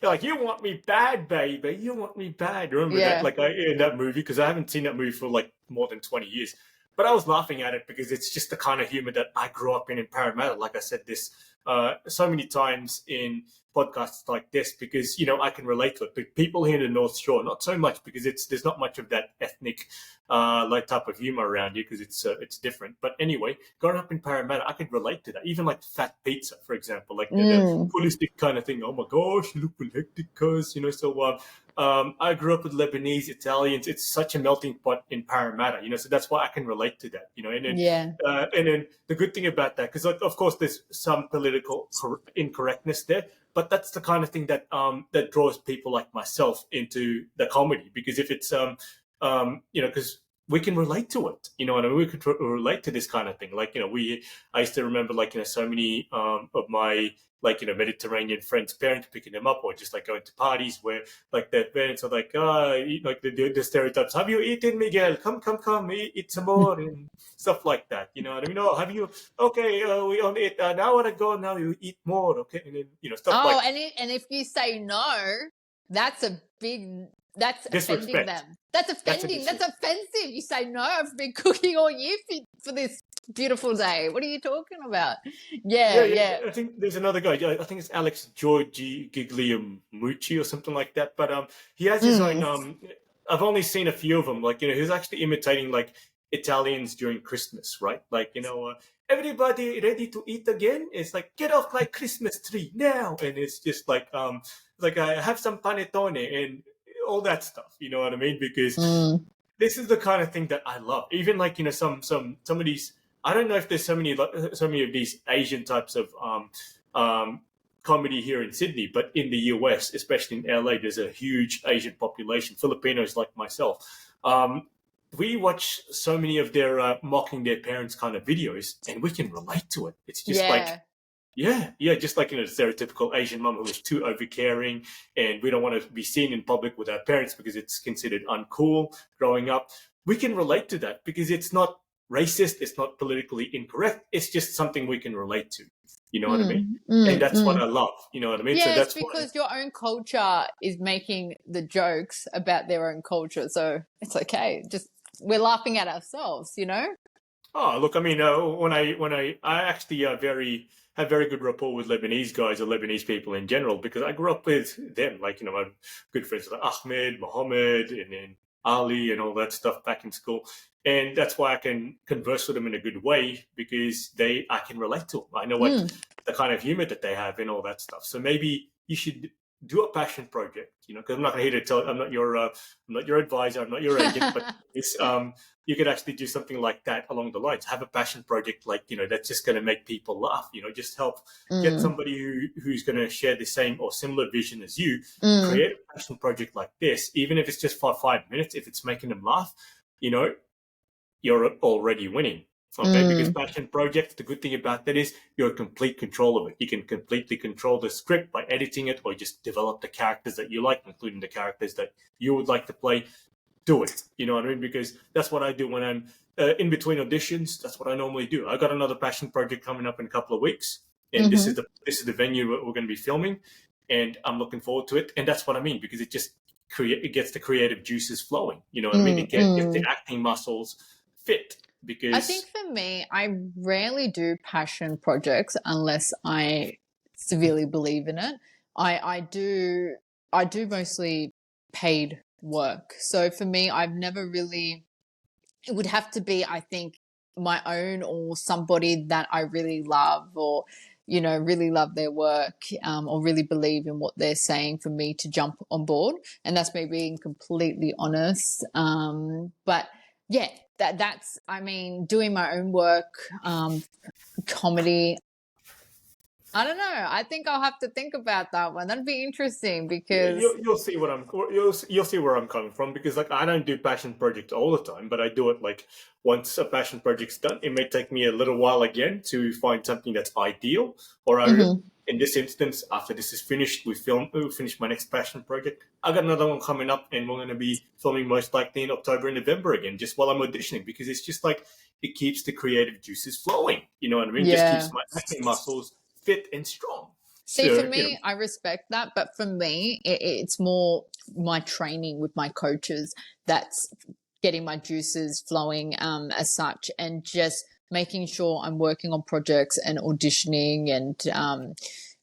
like, you want me bad, baby. You want me bad. Remember that, Yeah. like, in that movie, because I haven't seen that movie for like more than 20 years. But I was laughing at it because it's just the kind of humor that I grew up in Parramatta. Like I said this so many times in podcasts like this, because I can relate to it. But people here in the North Shore, not so much, because there's not much of that ethnic like type of humor around here, because it's different. But anyway, growing up in Parramatta, I could relate to that. Even like fat pizza, for example, like the holistic kind of thing. Oh my gosh, you look hectic, cuz So I grew up with Lebanese, Italians. It's such a melting pot in Parramatta, so that's why I can relate to that, Yeah. And then the good thing about that, because of course there's some political incorrectness there, but that's the kind of thing that that draws people like myself into the comedy, because if it's because we can relate to it, what I mean? We could relate to this kind of thing. Like, I used to remember, like, so many of my, like, Mediterranean friends' parents picking them up, or just like going to parties where, like, their parents are like, like the stereotypes. Have you eaten, Miguel? Come, eat some more, and stuff like that. You know what I mean? Oh, have you? Okay, we only ate an hour ago. Now you eat more, okay? And then, stuff Oh, like and if you say no, that's a big, that's offending disrespect. them. That's That's a offending. That's disrespect. offensive. You say no. I've been cooking all year for this beautiful day. What are you talking about? Yeah, Yeah, yeah. yeah. I think there's another guy. I think it's Alex Giorgi Gigliamucci or something like that. But he has his own. Mm. I've only seen a few of them. Like, he's actually imitating like Italians during Christmas, right? Like, everybody ready to eat again? It's like, get off my Christmas tree now, and it's just like I have some panettone and all that stuff. You know what I mean? Because Mm. this is the kind of thing that I love. Even like, some of these. I don't know if there's so many of these Asian types of comedy here in Sydney, but in the US, especially in LA, there's a huge Asian population. Filipinos like myself. We watch so many of their mocking their parents kind of videos, and we can relate to it. It's just like, Yeah. yeah, just like, the stereotypical Asian mom who is too overcaring, and we don't want to be seen in public with our parents because it's considered uncool growing up. We can relate to that because it's not racist, it's not politically incorrect. It's just something we can relate to. You know what I mean? And that's what Mm. I love. You know what I mean? So Yes, that's why. because your own culture is making the jokes about their own culture, so it's okay. Just we're laughing at ourselves. Oh, look, I mean, when I actually have very good rapport with Lebanese guys or Lebanese people in general, because I grew up with them. Like, my good friends like Ahmed, Mohammed, and then Ali and all that stuff back in school. And that's why I can converse with them in a good way, because I can relate to them. I know what Mm. the kind of humor that they have and all that stuff. So maybe you should do a passion project, because I'm not here to tell. I'm not your advisor. I'm not your agent, but it's you could actually do something like that along the lines. Have a passion project, like, that's just going to make people laugh. Just help get Mm. somebody who's going to share the same or similar vision as you. Mm. Create a passion project like this, even if it's just for 5 minutes. If it's making them laugh, you know, you're already winning. Okay, because Mm. passion projects, the good thing about that is you're in complete control of it. You can completely control the script by editing it, or just develop the characters that you like, including the characters that you would like to play. Do it. You know what I mean? Because that's what I do when I'm in between auditions. That's what I normally do. I got another passion project coming up in a couple of weeks, and this Mm-hmm. is the venue we're going to be filming, and I'm looking forward to it. And that's what I mean, because it gets the creative juices flowing. You know what I mean? It gets the acting muscles fit. I Because think for me, I rarely do passion projects unless I severely believe in it. I do mostly paid work. So for me, I've never really, it would have to be, I think, my own or somebody that I really love, or really love their work, or really believe in what they're saying for me to jump on board. And that's me being completely honest. But yeah, that's, I mean, doing my own work, comedy. I don't know. I think I'll have to think about that one. That'd be interesting because You'll see what you'll see where I'm coming from, because like I don't do passion projects all the time, but I do it like once a passion project's done. It may take me a little while again to find something that's ideal, or in this instance, after this is finished, we'll finish my next passion project. I got another one coming up, and we're going to be filming most likely in October and November again, just while I'm auditioning, because it's just like it keeps the creative juices flowing. You know what I mean? Just yeah. keeps my acting muscles fit and strong. See, So, for me, I respect that, but for me, it's more my training with my coaches that's getting my juices flowing, as such, and just making sure I'm working on projects and auditioning, and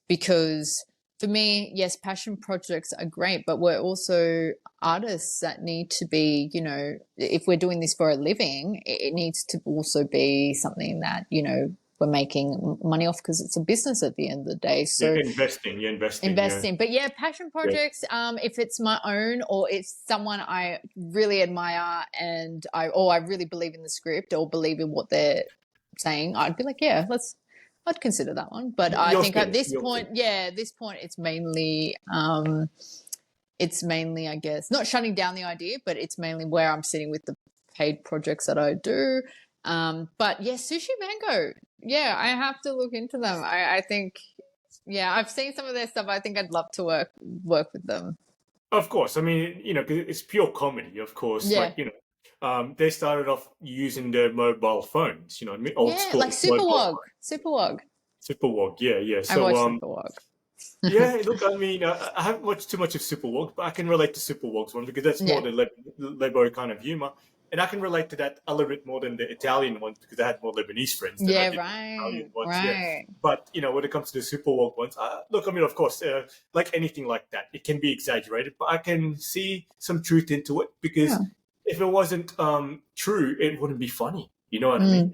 because for me, yes, passion projects are great, but we're also artists that need to be, you know, if we're doing this for a living, it needs to also be something that, you know, we're making money off, because it's a business at the end of the day. So you're investing. but yeah, passion projects, if it's my own or it's someone I really admire and I really believe in the script or believe in what they're saying, I'd be like, yeah, I'd consider that one. But I think at this point, it's mainly I guess not shutting down the idea, but it's mainly where I'm sitting with the paid projects that I do. But yeah, Sushi Mango. Yeah, I have to look into them. I think, yeah, I've seen some of their stuff. I think I'd love to work with them. Of course, I mean, you know, 'cause it's pure comedy. Of course, Yeah. like, you know, they started off using their mobile phones. You know what I mean? Old school like mobile Superwog. Superwalk. Yeah. I So watched Superwog. yeah, look, I mean, I haven't watched too much of Superwalk, but I can relate to Superwalk's one, because that's more the Lebo kind of humor. And I can relate to that a little bit more than the Italian ones, because I had more Lebanese friends than I did the Italian ones. Right. Yeah. But, you know, when it comes to the Superwalk ones, look, I mean, of course, like anything like that, it can be exaggerated, but I can see some truth into it, because if it wasn't true, it wouldn't be funny. You know what I mean?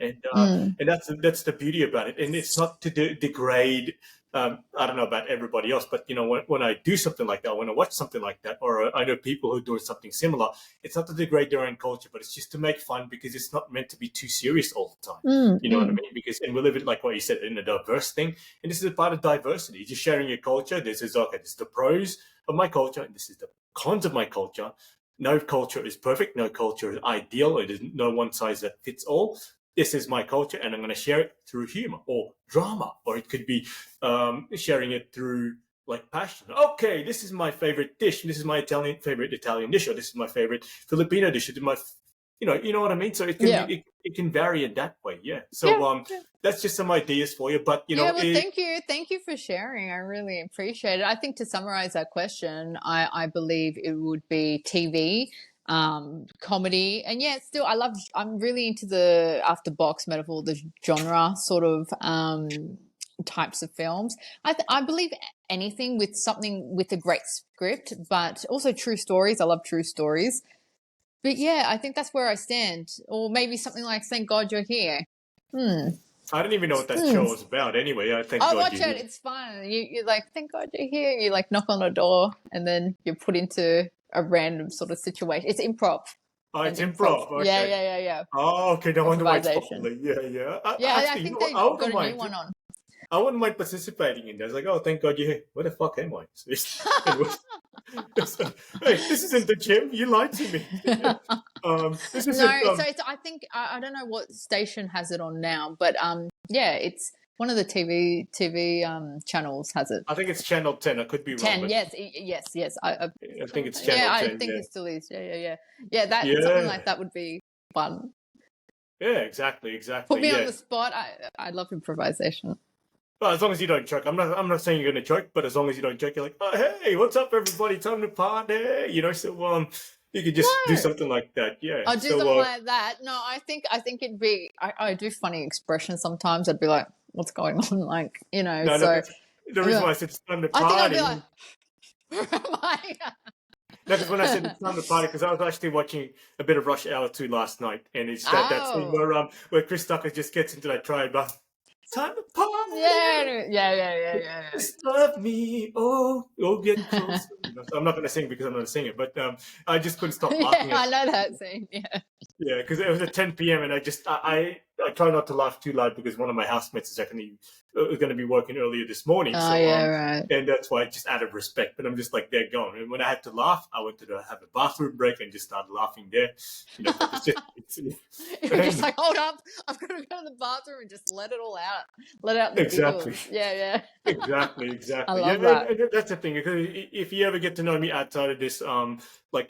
And that's the beauty about it. And it's not to degrade. I don't know about everybody else, but you know, when I do something like that, when I watch something like that, or I know people who do something similar, it's not to degrade their own culture, but it's just to make fun, because it's not meant to be too serious all the time. You know what I mean? Because, and we live it, like what you said, in a diverse thing, and this is a part of diversity. Just sharing your culture. This is the pros of my culture, and this is the cons of my culture. No culture is perfect. No culture is ideal. It is no one size that fits all. This is my culture, and I'm going to share it through humor or drama, or it could be sharing it through like passion. Okay, this is my favorite dish. This is my favorite Italian dish, or this is my favorite Filipino dish. This is my, you know what I mean. So it can it can vary in that way. Yeah. So that's just some ideas for you. But you know, well, thank you for sharing. I really appreciate it. I think to summarize that question, I believe it would be TV. Comedy, and still I'm really into the after box metaphor, the genre sort of types of films. I believe anything with something with a great script, but also true stories. I love true stories. But yeah, I think that's where I stand. Or maybe something like Thank God You're Here. I don't even know what that show was about anyway. I think watch it. It's fun. You're like, thank God you're here. You like knock on a door and then you're put into a random sort of situation. It's improv. Oh, it's improv. Okay. Yeah. Oh, okay. No wonder why it's popular. Yeah. I think they've got a new one on. I wouldn't mind participating in that. It's like, oh, thank God you're here. Where the fuck am I? Hey, this isn't the gym. You lied to me. This is I think I don't know what station has it on now, but it's one of the TV channels has it. I think it's Channel 10. I could be wrong. 10, yes. I think it's Channel 10. Yeah, I think it still is. Yeah. Something like that would be fun. Yeah, exactly. Put me on the spot. I love improvisation. Well, as long as you don't choke. I'm not saying you're going to choke, but as long as you don't choke, you're like, oh, hey, what's up, everybody? Time to party. You know, so you could just do something like that. Yeah. I'll do something like that. No, I think it'd be. I do funny expressions sometimes. I'd be like, what's going on? Like, you know. No, the reason why I said it's time to party. I think I'd be like, where am I? That's when I said it's time to party, because I was actually watching a bit of Rush Hour 2 last night, and it's that scene where Chris Tucker just gets into that tribe. time to party. Yeah. Just love me, get close. So I'm not going to sing because I'm not a singer, but I just couldn't stop laughing. I know that scene. Yeah. Yeah, because it was at 10 p.m. and I try not to laugh too loud because one of my housemates is actually going to be working earlier this morning. Oh, so right. And that's why, just out of respect. But I'm just like, they're gone. And when I had to laugh, I went to have a bathroom break and just started laughing there. But You're just like, hold up, I've got to go to the bathroom and just let it all out. Let out the exactly. giggles. Yeah. Exactly. I love that. And that's the thing. Because if you ever get to know me outside of this,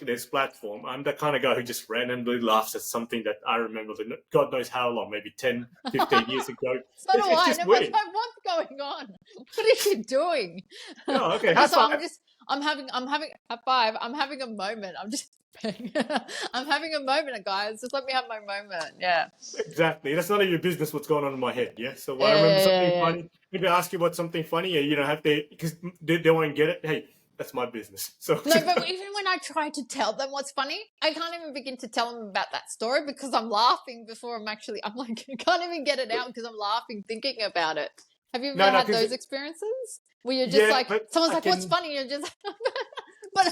this platform, I'm the kind of guy who just randomly laughs at something that I remember, God knows how long, maybe 10, 15 years ago. So do I. Just weird. What's going on? What are you doing? Oh, okay. High five. I'm having high five. I'm having a moment. I'm having a moment, guys. Just let me have my moment. Yeah. Exactly. That's none of your business what's going on in my head. Yeah. So I remember something funny. Maybe ask you about something funny, and you don't have to, because they won't get it. Hey, that's my business. So no, but even when I try to tell them what's funny, I can't even begin to tell them about that story because I'm laughing before I'm like, I can't even get it out because I'm laughing thinking about it. Have you ever had those experiences where you're just someone's like, what's funny? You're just, but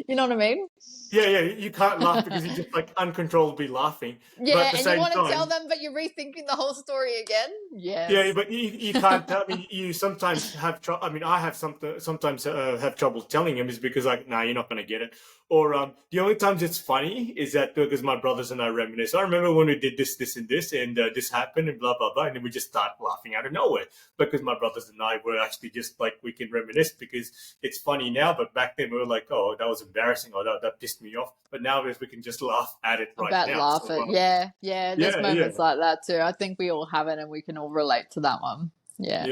you know what I mean? Yeah. You can't laugh because you're just like uncontrollably laughing. Yeah, and you want to tell them, but you're rethinking the whole story again. Yes. Yeah, but you can't tell me. You sometimes have trouble. I mean, I have sometimes have trouble telling him is because like, nah, you're not going to get it. Or the only times it's funny is that because my brothers and I reminisce. I remember when we did this, and this, and this happened, and blah blah blah, and then we just start laughing out of nowhere because my brothers and I were actually just like, we can reminisce because it's funny now, but back then we were like, oh, that was embarrassing, or that pissed me off. But nowadays we can just laugh at it right now. Laugh at yeah. There's moments like that too. I think we all have it, and we can all relate to that one. Yeah.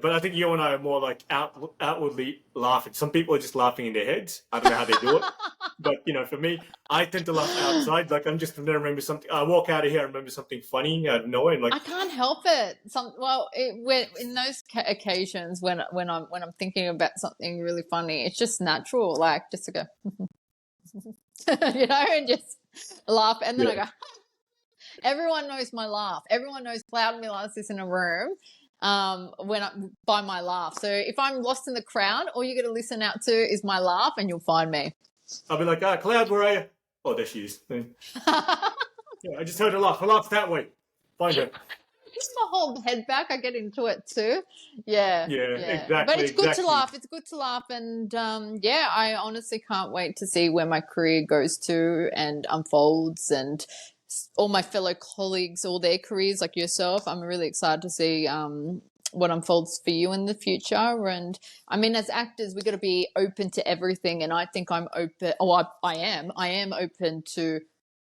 But I think you and I are more like outwardly laughing. Some people are just laughing in their heads. I don't know how they do it. But, for me, I tend to laugh outside. Like, I'm just going to remember something. I walk out of here, I remember something funny out of nowhere. And like, I can't help it. In those occasions when I'm thinking about something really funny, it's just natural, like just to go, and just laugh. And then I go, everyone knows my laugh. Everyone knows Kloud Milas is in a room by my laugh. So if I'm lost in the crowd, all you got to listen out to is my laugh, and you'll find me. I'll be like, Kloud, where are you? Oh, there she is. I just heard her laugh. Her laugh's that way. Find her. Just my whole head back, I get into it too. Yeah, exactly. But it's good to laugh. It's good to laugh, and I honestly can't wait to see where my career goes to and unfolds, and all my fellow colleagues, all their careers, like yourself. I'm really excited to see what unfolds for you in the future. And I mean, as actors, we've got to be open to everything. And I think I'm open. I am open to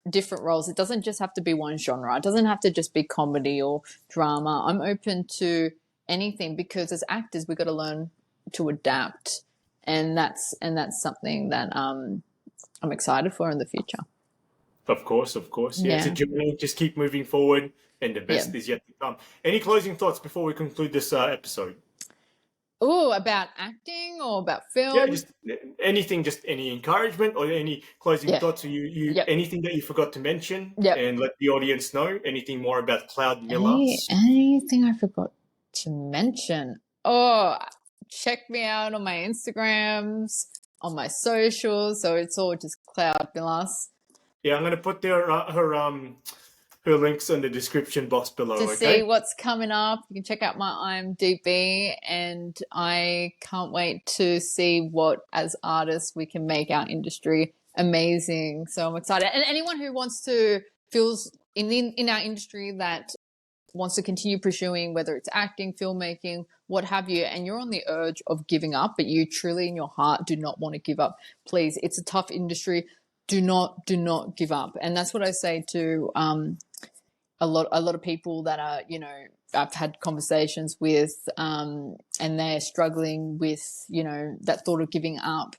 different roles. It doesn't just have to be one genre. It doesn't have to just be comedy or drama. I'm open to anything because as actors, we've got to learn to adapt. And that's something that I'm excited for in the future. Of course. Yeah, it's a journey. Just keep moving forward, and the best is yet to come. Any closing thoughts before we conclude this episode? Oh, about acting or about film? Yeah, just anything, just any encouragement or any closing thoughts. Or anything that you forgot to mention, and let the audience know. Anything more about Kloud Milas? Anything I forgot to mention? Oh, check me out on my Instagrams, on my socials. So it's all just Kloud Milas. Yeah, I'm going to put her links in the description box below. To see what's coming up. You can check out my IMDb, and I can't wait to see what, as artists, we can make our industry amazing. So I'm excited. And anyone who feels in our industry that wants to continue pursuing, whether it's acting, filmmaking, what have you, and you're on the urge of giving up, but you truly in your heart do not want to give up, please. It's a tough industry. Do not give up. And that's what I say to a lot of people that are, I've had conversations with, and they're struggling with, that thought of giving up.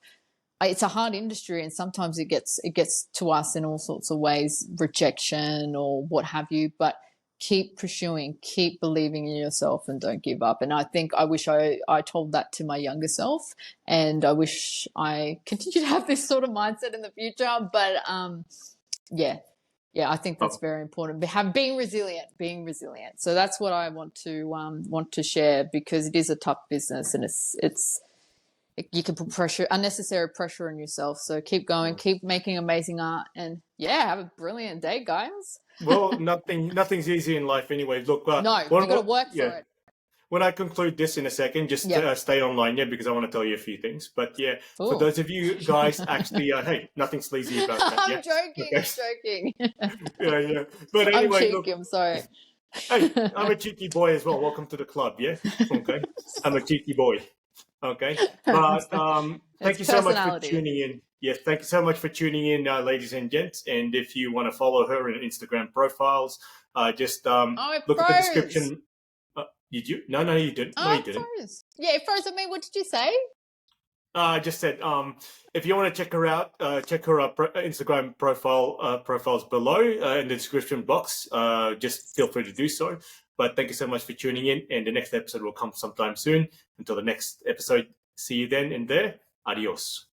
It's a hard industry, and sometimes it gets to us in all sorts of ways, rejection or what have you, but keep pursuing, keep believing in yourself, and don't give up. And I think I wish I told that to my younger self, and I wish I continue to have this sort of mindset in the future. But Yeah, I think that's Oh, very important. Being resilient. So that's what I want to share, because it is a tough business, and it's you can put unnecessary pressure on yourself. So keep going, keep making amazing art, and yeah, have a brilliant day, guys. well, nothing's easy in life anyway. Look, No, you got to work for it. when I conclude this in a second, just Yep. stay online, yeah, because I want to tell you a few things. But yeah, for Ooh. those of you guys, actually, hey, nothing sleazy about that. I'm Yeah, joking. okay. I'm joking. Yeah, yeah. But I'm anyway, cheeky. look, I'm sorry. hey, I'm a cheeky boy as well. Welcome to the club. Yeah, okay. I'm a cheeky boy. Okay, but thank It's you so much for personality. tuning in. Yes, thank you so much for tuning in, ladies and gents. And if you want to follow her in Instagram profiles, just Oh, it look at the froze. description. Did you? No, no, you didn't. No, Oh, you it didn't. froze. Yeah, it froze on me. What did you say? I just said, if you want to check her out, check her Instagram profiles below in the description box. Just feel free to do so. But thank you so much for tuning in, and the next episode will come sometime soon. Until the next episode, see you then and there. Adios.